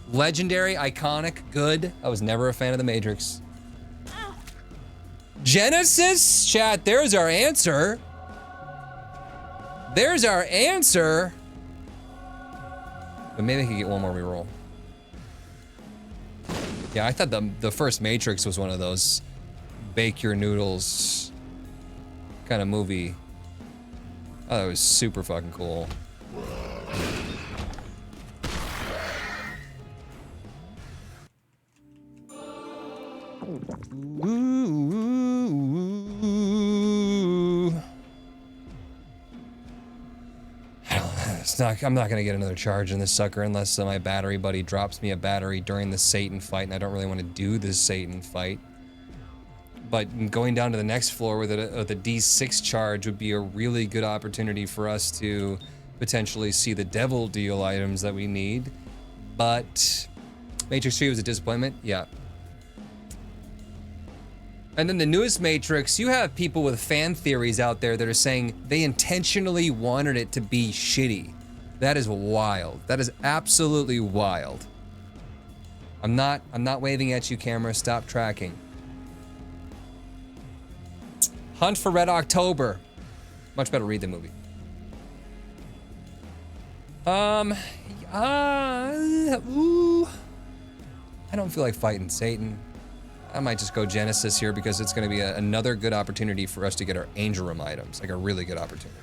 Legendary, iconic, good. I was never a fan of the Matrix. Genesis? Chat, there's our answer. There's our answer. But maybe I could get one more reroll. Yeah, I thought the first Matrix was one of those bake your noodles kind of movie. Oh, that was super fucking cool. I'm not gonna get another charge in this sucker unless my battery buddy drops me a battery during the Satan fight, and I don't really want to do this Satan fight. But going down to the next floor with a D6 charge would be a really good opportunity for us to potentially see the devil deal items that we need. But Matrix 3 was a disappointment, yeah. And then the newest Matrix, you have people with fan theories out there that are saying they intentionally wanted it to be shitty. That is wild. That is absolutely wild. I'm not waving at you, camera. Stop tracking. Hunt for Red October. Much better read the movie. Ooh. I don't feel like fighting Satan. I might just go Genesis here because it's going to be another good opportunity for us to get our Angel Room items. Like a really good opportunity.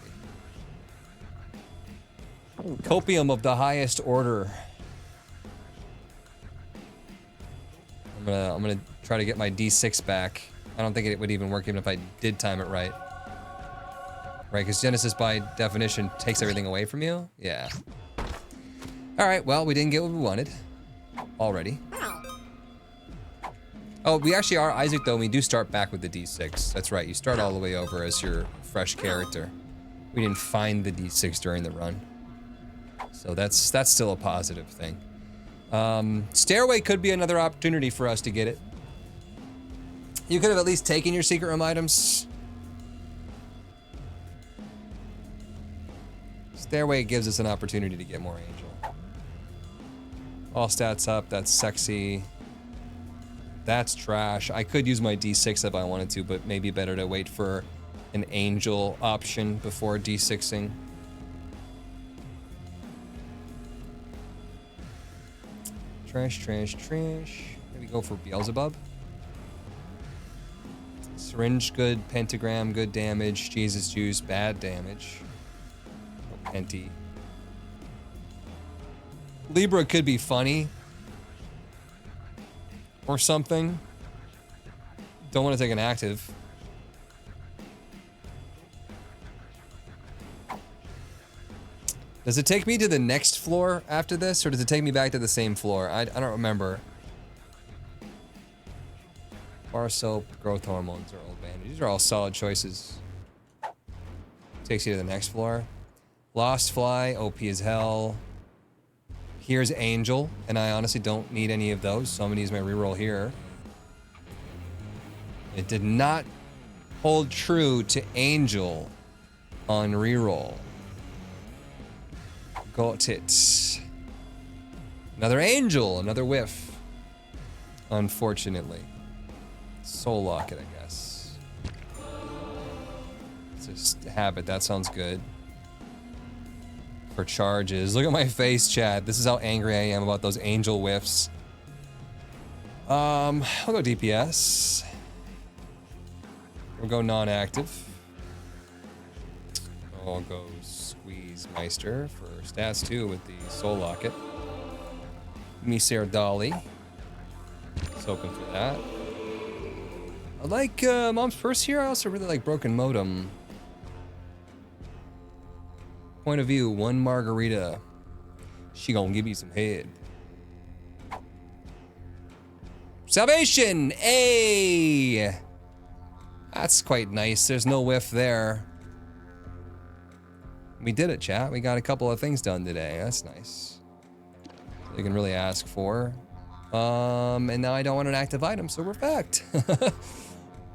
Copium of the highest order. I'm gonna try to get my D6 back. I don't think it would even work even if I did time it right. Right, because Genesis by definition takes everything away from you? Yeah. Alright, well, we didn't get what we wanted. Already. Oh, we actually are Isaac though, and we do start back with the D6. That's right, you start all the way over as your fresh character. We didn't find the D6 during the run. So that's still a positive thing. Stairway could be another opportunity for us to get it. You could have at least taken your secret room items. Stairway gives us an opportunity to get more angel. All stats up, that's sexy. That's trash. I could use my D6 if I wanted to, but maybe better to wait for an angel option before D6ing. Trash, trash, trash. Maybe go for Beelzebub. Syringe, good. Pentagram, good damage. Jesus Juice, bad damage. Oh, Penty. Libra could be funny. Or something. Don't want to take an active. Does it take me to the next floor after this, or does it take me back to the same floor? I don't remember. Bar soap, growth hormones, or old bandage. These are all solid choices. Takes you to the next floor. Lost Fly, OP as hell. Here's Angel, and I honestly don't need any of those, so I'm gonna use my reroll here. It did not hold true to Angel on reroll. Got it. Another Angel, another whiff. Unfortunately. Soul Locket, I guess. It's just habit, that sounds good. For charges. Look at my face, chat. This is how angry I am about those Angel whiffs. I'll go DPS. We'll go non-active. I'll go Squeeze Meister for stats 2 with the Soul Locket. Miser Dolly. Let's open for that. I like Mom's Purse here. I also really like Broken Modem. Point of view, 1 margarita. She gonna give you some head. Salvation! Hey! That's quite nice. There's no whiff there. We did it, chat. We got a couple of things done today. That's nice. You can really ask for. And now I don't want an active item, so we're fucked.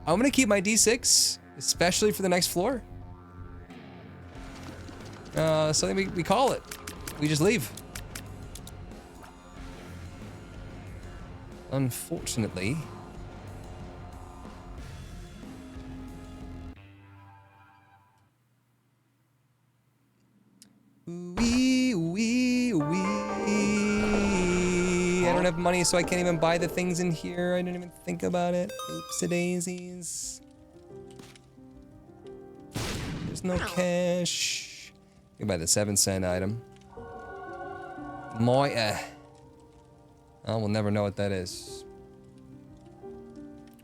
I'm gonna keep my D6, especially for the next floor. So then we call it. We just leave. Unfortunately. Wee. I don't have money, so I can't even buy the things in here. I didn't even think about it. Oops-a-daisies. There's no cash. You can buy the 7-cent item. Moya. Oh, we'll never know what that is.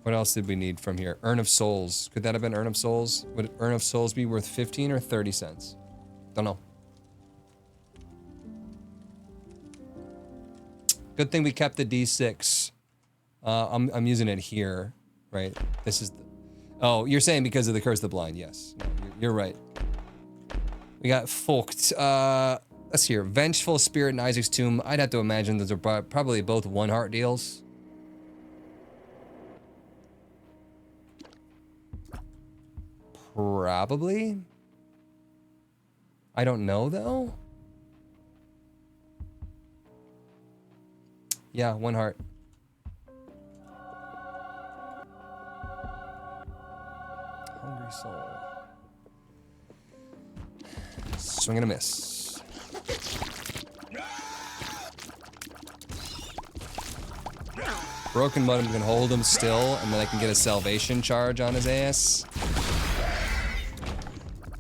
What else did we need from here? Urn of Souls. Could that have been Urn of Souls? Would Urn of Souls be worth 15 or 30 cents? Don't know. Good thing we kept the D6. I'm using it here, right? This is the... Oh, you're saying because of the Curse of the Blind. Yes. No, you're right. We got fucked. Let's hear. Vengeful Spirit and Isaac's Tomb. I'd have to imagine those are probably both 1 heart deals. Probably. I don't know, though. Yeah, 1 heart. Hungry Soul. Swing and a miss. Broken Mud, can hold him still, and then I can get a salvation charge on his ass.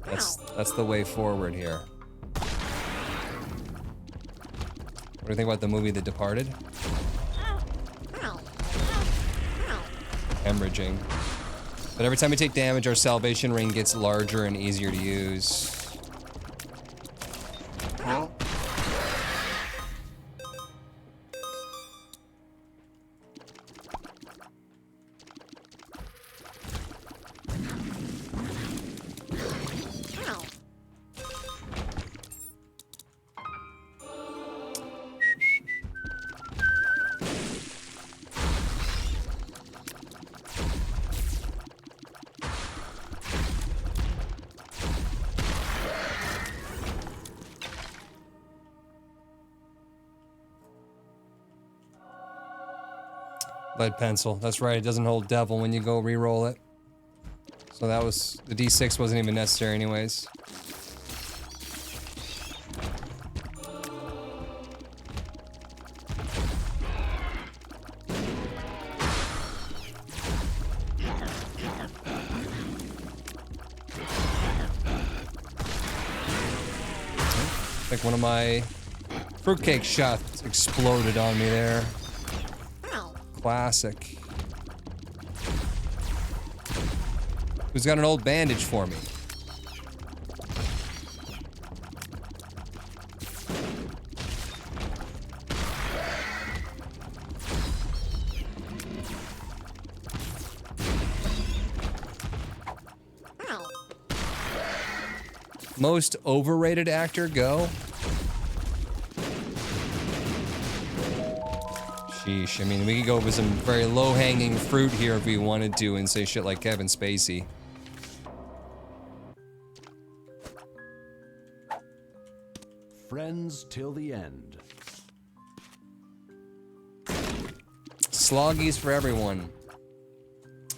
That's the way forward here. What do you think about the movie The Departed? Hemorrhaging. But every time we take damage, our salvation ring gets larger and easier to use. Lead pencil. That's right. It doesn't hold devil when you go re-roll it. So that was... The D6 wasn't even necessary anyways. Like one of my fruitcake shots exploded on me there. Classic. Who's got an old bandage for me? Most overrated actor, go. Sheesh, I mean, we could go with some very low-hanging fruit here if we wanted to and say shit like Kevin Spacey. Friends till the end. Sloggies for everyone.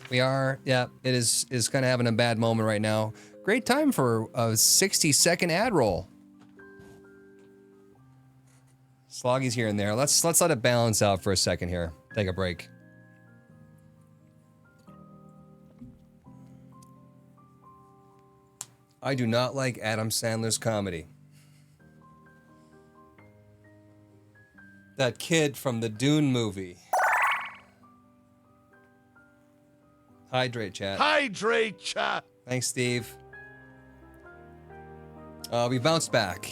We are, yeah, it is kind of having a bad moment right now. Great time for a 60-second ad roll. Sloggies here and there. Let's let it balance out for a second here. Take a break. I do not like Adam Sandler's comedy. That kid from the Dune movie. Hydrate, chat. Hydrate, chat. Thanks, Steve. We bounced back.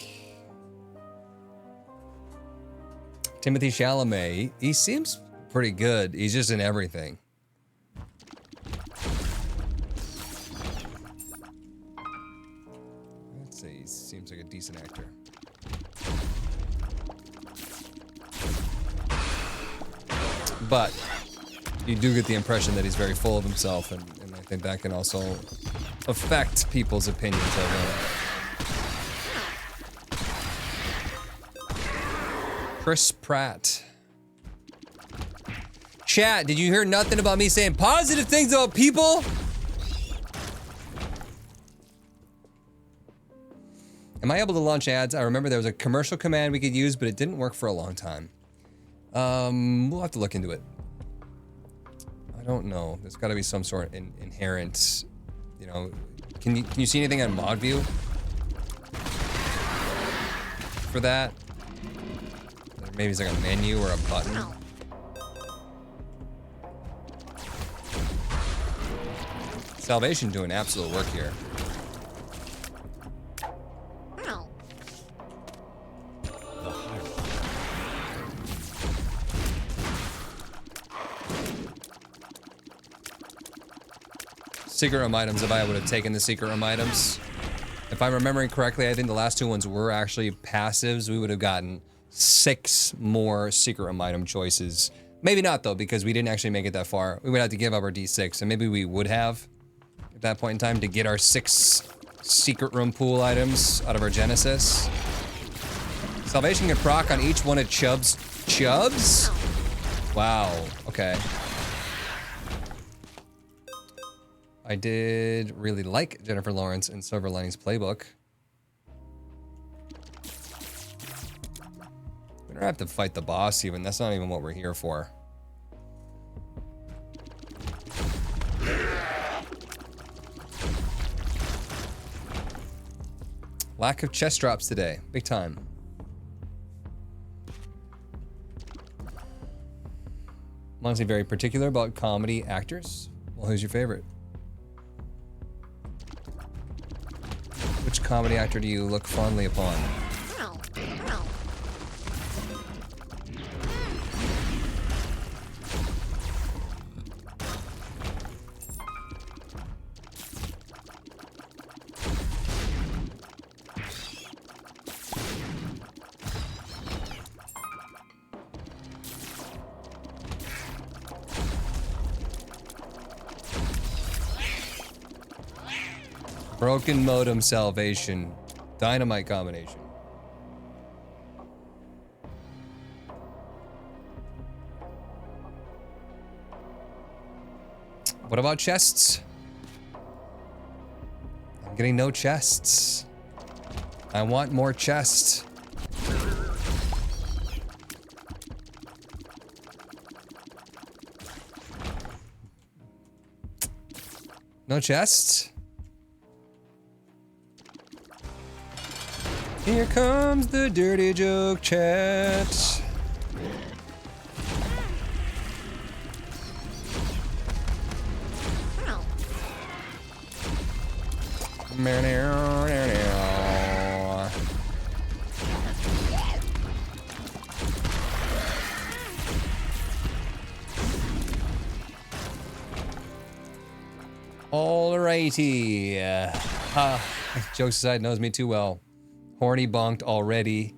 Timothy Chalamet, he seems pretty good. He's just in everything. Let's see, he seems like a decent actor. But you do get the impression that he's very full of himself, and I think that can also affect people's opinions of him. Chris Pratt. Chat, did you hear nothing about me saying positive things about people? Am I able to launch ads? I remember there was a commercial command we could use, but it didn't work for a long time. We'll have to look into it. I don't know. There's got to be some sort of inherent, you know. Can you see anything on mod view for that? Maybe it's like a menu or a button. Salvation doing absolute work here. Secret room items, if I would have taken the secret room items. If I'm remembering correctly, I think the last two ones were actually passives. We would have gotten 6 more secret room item choices. Maybe not though, because we didn't actually make it that far. We would have to give up our D6, and maybe we would have at that point in time to get our 6 secret room pool items out of our Genesis. Salvation can proc on each one of Chubb's. Chubb's? Wow, okay. I did really like Jennifer Lawrence in Silver Linings Playbook. We don't have to fight the boss even. That's not even what we're here for. Lack of chest drops today. Big time. I'm honestly very particular about comedy actors. Well, who's your favorite? Which comedy actor do you look fondly upon? Broken modem salvation. Dynamite combination. What about chests? I'm getting no chests. I want more chests. No chests? Here comes the dirty joke chat. Alrighty. Jokes aside, knows me too well. Horny bonked already.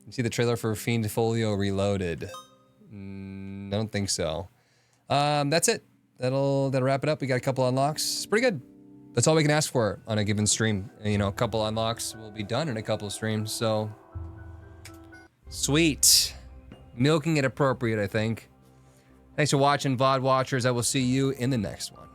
You see the trailer for Fiend Folio Reloaded? I don't think so. That's it. That'll wrap it up. We got a couple unlocks. It's pretty good. That's all we can ask for on a given stream. You know, a couple unlocks will be done in a couple of streams, so sweet. Milking it appropriate, I think. Thanks for watching, VOD watchers. I will see you in the next one.